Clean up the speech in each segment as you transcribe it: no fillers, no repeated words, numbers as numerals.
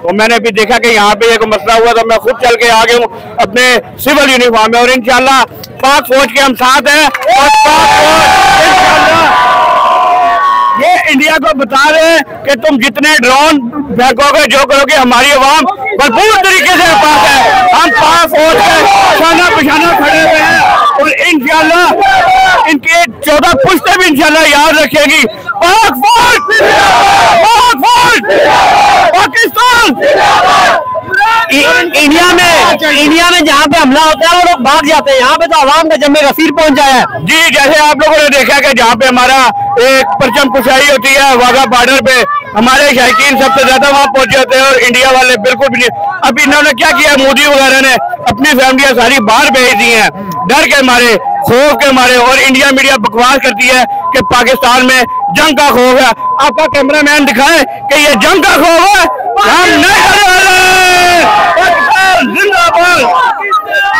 तो मैंने भी देखा कि यहाँ पे एक मसला हुआ तो मैं खुद चल के आ गया हूँ अपने सिविल यूनिफॉर्म में, और इंशाल्लाह पाक फौज के हम साथ हैं, और पाक फौज इंशाल्लाह ये इंडिया को बता रहे हैं कि तुम जितने ड्रोन फेंकोगे जो करोगे हमारी आवाम भरपूर तरीके से पास है। हम पाक फौज के शाना पिशाना खड़े हुए हैं, और इंशाल्लाह इनके 14 पुश्तें भी इंशाल्लाह याद रखेगी। पाक फौज, पाक फौज, पाकिस्तान। इंडिया में जहाँ पे हमला होता है वो लोग भाग जाते हैं, यहाँ पे तो आवाम का जम्मे गफीर पहुंच जाया है। जी, जैसे आप लोगों ने देखा कि जहाँ पे हमारा एक परचम कुशाई होती है वाघा बॉर्डर पे, हमारे शायकीन सबसे ज्यादा वहाँ पहुंचे होते हैं, और इंडिया वाले बिल्कुल भी नहीं। अब इन्होंने क्या किया, मोदी वगैरह ने अपनी फैमिलियां सारी बाहर भेज दी हैं डर के मारे, खौफ के मारे, और इंडिया मीडिया बकवास करती है कि पाकिस्तान में जंग का खौफ है। आपका कैमरामैन दिखाए कि ये जंग का खौफ है, हम नहीं करने वाले। पाकिस्तान जिंदाबाद,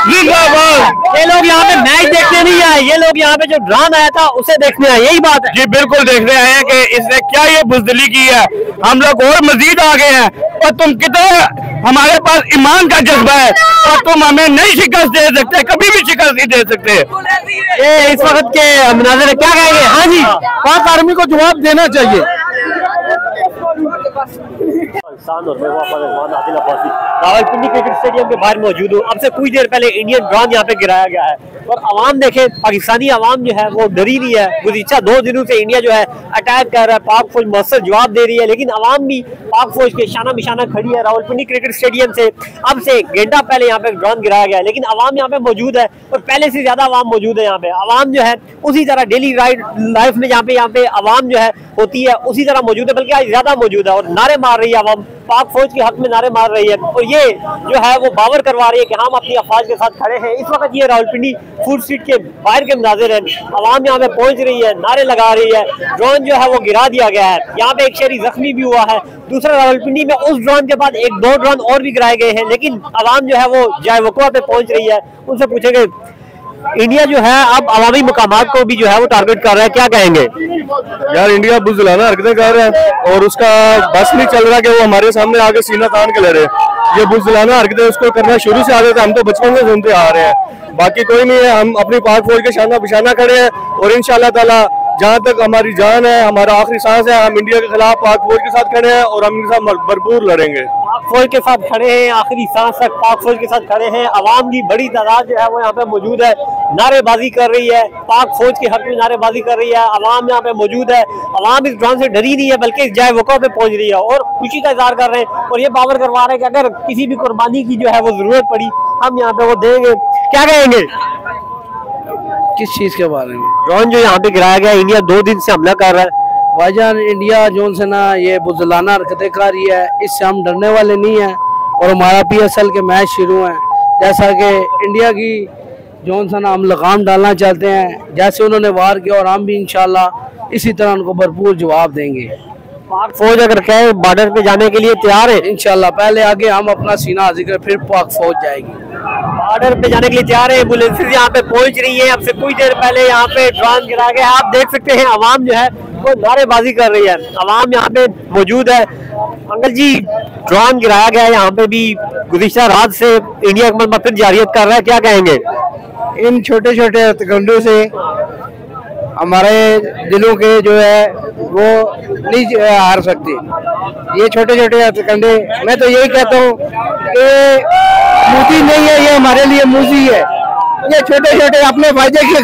जिंदाबाद। ये लोग यहाँ पे मैच देखने नहीं आए, ये लोग यहाँ पे जो ड्रामा आया था उसे देखने आए, यही बात है। जी बिल्कुल देखने आए हैं कि इसने क्या ये बुजदिली की है, हम लोग और मजीद आ गए हैं, और तुम कितने हमारे पास ईमान का जज्बा है, और तुम हमें नहीं शिकस्त दे सकते, कभी भी शिकस्त नहीं दे सकते। ये इस वक्त के मुनाज़रे क्या कहेंगे? हाँ जी, पाक आर्मी को जवाब देना चाहिए। रावलपिंडी क्रिकेट स्टेडियम के बाहर मौजूद हूँ। अब से कुछ देर पहले इंडियन ड्रोन यहाँ पे गिराया गया है, और आवाम देखे, पाकिस्तानी आवाम जो है वो डरी नहीं है। गुज़िश्ता 2 दिनों से इंडिया जो है अटैक कर रहा है, पाक फौज मौसर जवाब दे रही है, लेकिन आवाम भी पाक फौज के शाना बिशाना खड़ी है। रावलपिंडी क्रिकेट स्टेडियम से अब से घंटा पहले यहाँ पे ड्रोन गिराया गया है, लेकिन आवाम यहाँ पे मौजूद है, और पहले से ज्यादा आवाम मौजूद है यहाँ पे। आवाम जो है उसी तरह डेली लाइफ में यहाँ पे आवाम जो है होती है उसी तरह मौजूद है, बल्कि आज ज्यादा मौजूद है, और नारे मार रही है आवाम, पाक फौज के हक में नारे मार रही है, और ये जो है वो बावर करवा रही है कि हम अपनी अफवाज के साथ खड़े हैं। इस वक्त ये रावलपिंडी फूड स्ट्रीट के बाहर के मुनाज़िर हैं, आवाम यहाँ पे पहुंच रही है, नारे लगा रही है, ड्रोन जो है वो गिरा दिया गया है। यहाँ पे एक शहरी जख्मी भी हुआ है। दूसरा, रावलपिंडी में उस ड्रोन के बाद 1-2 ड्रोन और भी गिराए गए हैं, लेकिन आवाम जो है वो जाए वक़्वा पे पहुंच रही है। उनसे पूछेंगे, इंडिया जो है अब अवामी मकामात को भी जो है वो टारगेट कर रहा है, क्या कहेंगे? यार इंडिया बुज़दिलाना हरकतें कर रहा है, और उसका बस नहीं चल रहा कि वो हमारे सामने आके सीना तान के लड़े। ये बुज़दिलाना हरकतें उसको करना शुरू से आदत है, हम तो बचपन से सुनते आ रहे हैं। बाकी कोई नहीं है, हम अपनी पाक फौज के शाना बिशाना खड़े हैं, और इंशाल्लाह ताला जहाँ तक हमारी जान है, हमारा आखिरी सांस है, हम इंडिया के खिलाफ पाक फौज के साथ खड़े हैं, और हम इनके साथ भरपूर लड़ेंगे। पाक फौज के साथ खड़े हैं, आखिरी सांस तक पाक फौज के साथ खड़े हैं। आवाम की बड़ी तादाद जो है वो यहाँ पे मौजूद है, नारेबाजी कर रही है, पाक फौज के हक में नारेबाजी कर रही है। आवाम यहाँ पे मौजूद है, आवाम इस ड्रोन से डरी नहीं है, बल्कि इस जाए वक़्वा पे पहुंच रही है, और खुशी का इजहार कर रहे हैं, और ये बावर करवा रहे हैं कि अगर किसी भी कुर्बानी की जो है वो जरूरत पड़ी हम यहाँ पे वो देंगे। क्या कहेंगे किस चीज के बारे में? ड्रोन जो यहाँ पे गिराया गया, इंडिया 2 दिन से हमला कर रहा है। भाईजान, इंडिया जो से ना ये बुज़दिलाना हरकतें कर रही है, इससे हम डरने वाले नहीं हैं, और हमारा PSL के मैच शुरू हैं। जैसा कि इंडिया की जो सा ना हम लगाम डालना चाहते हैं, जैसे उन्होंने वार किया, और हम भी इंशाल्लाह इसी तरह उनको भरपूर जवाब देंगे। पाक फौज अगर कहे बॉर्डर पे जाने के लिए तैयार है, इंशाल्लाह पहले आगे हम अपना सीना हाजिर करें, फिर पाक फौज जाएगी। बॉर्डर पे जाने के लिए तैयार है, एम्बुलेंस यहाँ पे पहुंच रही है। अब से कुछ देर पहले यहाँ पे ड्रोन गिरा गया, आप देख सकते हैं आवाम जो है वो नारेबाजी कर रही है, आवाम यहाँ पे मौजूद है। अंकल जी, ड्रोन गिराया गया है यहाँ पे भी, गुज़िश्ता रात से इंडिया फिर जारियत कर रहा है, क्या कहेंगे? इन छोटे छोटे हथकंडों से हमारे दिलों के जो है वो नहीं हार सकते। ये छोटे छोटे हथकंडे, मैं तो यही कहता हूँ कि मूती नहीं है, ये हमारे लिए मूजी है। ये छोटे छोटे अपने फायदे की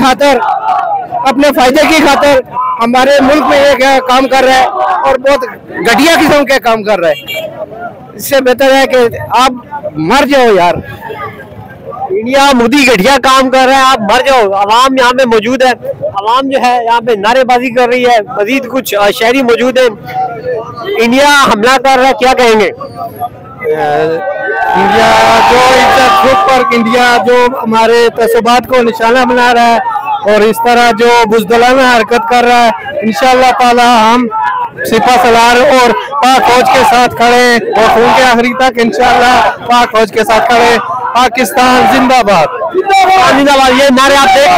खातर हमारे मुल्क में ये क्या काम कर रहा है, और बहुत घटिया किस्म के काम कर रहा है। इससे बेहतर है कि आप मर जाओ यार। इंडिया मोदी घटिया काम कर रहा है, आप मर जाओ। आवाम यहाँ पे मौजूद है, आवाम जो है यहाँ पे नारेबाजी कर रही है, मजीद कुछ शहरी मौजूद है। इंडिया हमला कर रहा है, क्या कहेंगे? इंडिया जो इज्जत खुद पर, इंडिया जो हमारे तसबात को निशाना बना रहा है, और इस तरह जो बुज़दिलाना हरकत कर रहा है, इंशाअल्लाह ताला हम सिपा सलार और पाक फौज के साथ खड़े, और खून के आखिरी तक इंशाअल्लाह पाक फौज के साथ खड़े। पाकिस्तान जिंदाबाद, जिंदाबाद, ये नारे आप देख,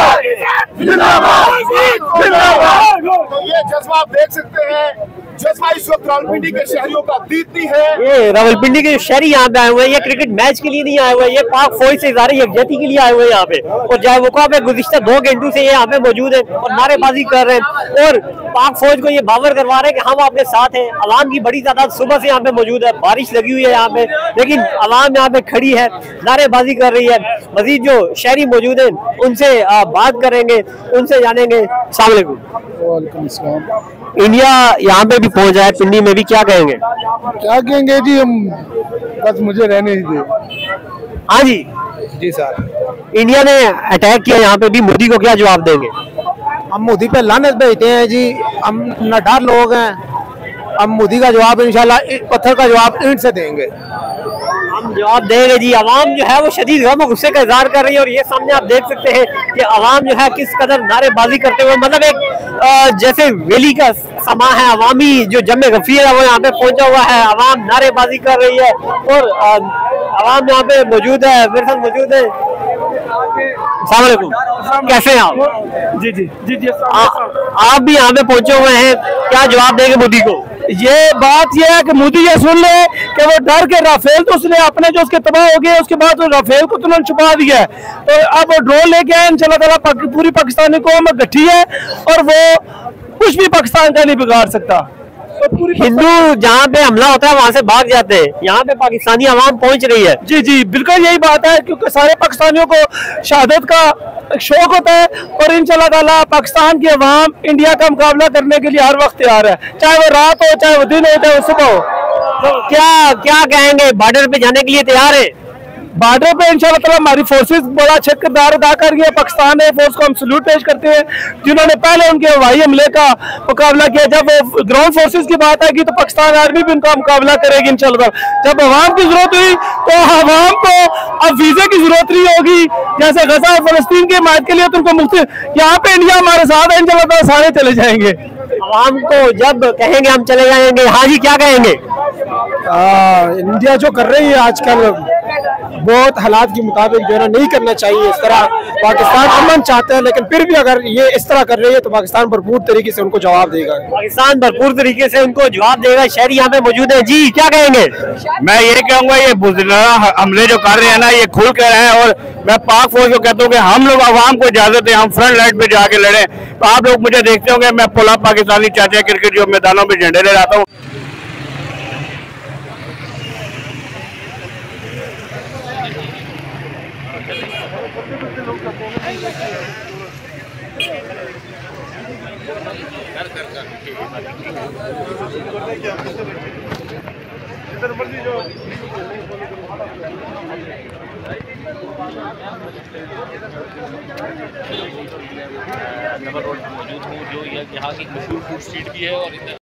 ये जज्बा आप देख सकते हैं। जैसा इस वक्त रावलपिंडी के शहरियों का दीप्ति है। ये रावलपिंडी के शहरी यहाँ पे आए हुए हैं, ये क्रिकेट मैच के लिए नहीं आए हुए, ये पाक फौज से इज़हार यकजहती के लिए आए हुए हैं यहाँ पे। और जयवुका पे गुज़िश्ता 2 घंटों से ये यहाँ पे मौजूद है और नारेबाजी कर रहे हैं और पाक फौज को ये बावर करवा रहे हैं कि हम आपके साथ हैं। अवाम की बड़ी तादाद सुबह से यहाँ पे मौजूद है, बारिश लगी हुई है यहाँ पे, लेकिन अवाम यहाँ पे खड़ी है, नारेबाजी कर रही है। मजीद जो शहरी मौजूद है उनसे बात करेंगे, उनसे जानेंगे। अस्सलाम वालेकुम। इंडिया यहाँ पे भी पहुंच जाए, पिंडी में भी, क्या कहेंगे? क्या कहेंगे जी, हम बस मुझे रहने ही दे। हाँ जी जी सर, इंडिया ने अटैक किया यहाँ पे भी, मोदी को क्या जवाब देंगे? हम मोदी पे लानत भेजते हैं जी, हम नडार लोग हैं, हम मोदी का जवाब इंशाल्लाह पत्थर का जवाब ईंट से देंगे। हम जवाब देंगे जी। आवाम जो है वो शदीद गम और गुस्से का इजहार कर रही है और ये सामने आप देख सकते हैं कि आवाम जो है किस कदर नारेबाजी करते हुए, मतलब एक जैसे वैली का समा है, अवामी जो जमे गफीर है वो यहाँ पे पहुंचा हुआ है, आवाम नारेबाजी कर रही है और आवाम यहाँ पे मौजूद है, मेरे साथ मौजूद है। अस्सलाम वालेकुम, कैसे हैं आप? जी जी जी जी आप भी यहाँ पे पहुंचे हुए हैं, क्या जवाब देंगे मोदी को? ये बात ये है कि मोदी ये सुन ले कि वो डर के राफेल तो उसने अपने जो उसके तबाह हो गए, उसके बाद तो राफेल को तो उन्होंने छुपा दिया है, तो अब वो ड्रोन लेके आए, इंशाल्लाह ताला पूरी पाकिस्तानी कौम गठी है और वो कुछ भी पाकिस्तान का नहीं बिगाड़ सकता। तो हिंदू जहाँ पे हमला होता है वहाँ से भाग जाते हैं, यहाँ पे पाकिस्तानी आवाम पहुँच रही है। जी जी बिल्कुल यही बात है, क्योंकि सारे पाकिस्तानियों को शहादत का शौक होता है और इंशाल्लाह ताला पाकिस्तान की अवाम इंडिया का मुकाबला करने के लिए हर वक्त तैयार है, चाहे वो रात हो, चाहे वो दिन हो, चाहे वो सुबह हो। तो क्या कहेंगे, बॉर्डर पे जाने के लिए तैयार है? बॉर्डर पे इंशाल्लाह ताला हमारी फोर्सेस बड़ा अच्छा किरदार अदा कर रही है। पाकिस्तान फोर्स को हम सल्यूट पेश करते हैं, जिन्होंने पहले उनके हवाई हमले का मुकाबला किया। जब ग्राउंड फोर्सेस की बात आएगी तो पाकिस्तान आर्मी भी उनका मुकाबला करेगी इंशाल्लाह। जब अवाम की जरूरत हुई तो अवाम को अब वीजे की जरूरत नहीं होगी, जैसे गजा और फलस्तीन की हिमायत के लिए तो उनको मुफ्त, यहाँ पे इंडिया हमारे साथ है, इंशाल्लाह ताला सारे चले जाएंगे। आवाम को जब कहेंगे हम चले जाएंगे, हाँ जी क्या कहेंगे? इंडिया जो कर रही है आजकल बहुत हालात के मुताबिक जो है नहीं करना चाहिए इस तरह। पाकिस्तान अमन चाहता है, लेकिन फिर भी अगर ये इस तरह कर रही है तो पाकिस्तान भरपूर तरीके से उनको जवाब देगा। पाकिस्तान भरपूर तरीके से उनको जवाब देगा। शहरी यहाँ पे मौजूद है जी, क्या कहेंगे? मैं ये कहूँगा ये बुज़दिलाना हमले जो कर रहे हैं ना, ये खुल कर है और मैं पाक फौज को कहता हूँ कि हम लोग आवाम को इजाजत है, हम फ्रंट लाइन पे जाके लड़े। तो आप लोग मुझे देखते होंगे, मैं पुला पाकिस्तानी चाचा क्रिकेट जो मैदानों में झंडे ले जाता हूँ। नंबर रोड पर मौजूद हूँ, जो यहाँ की मशहूर फूड स्ट्रीट भी है और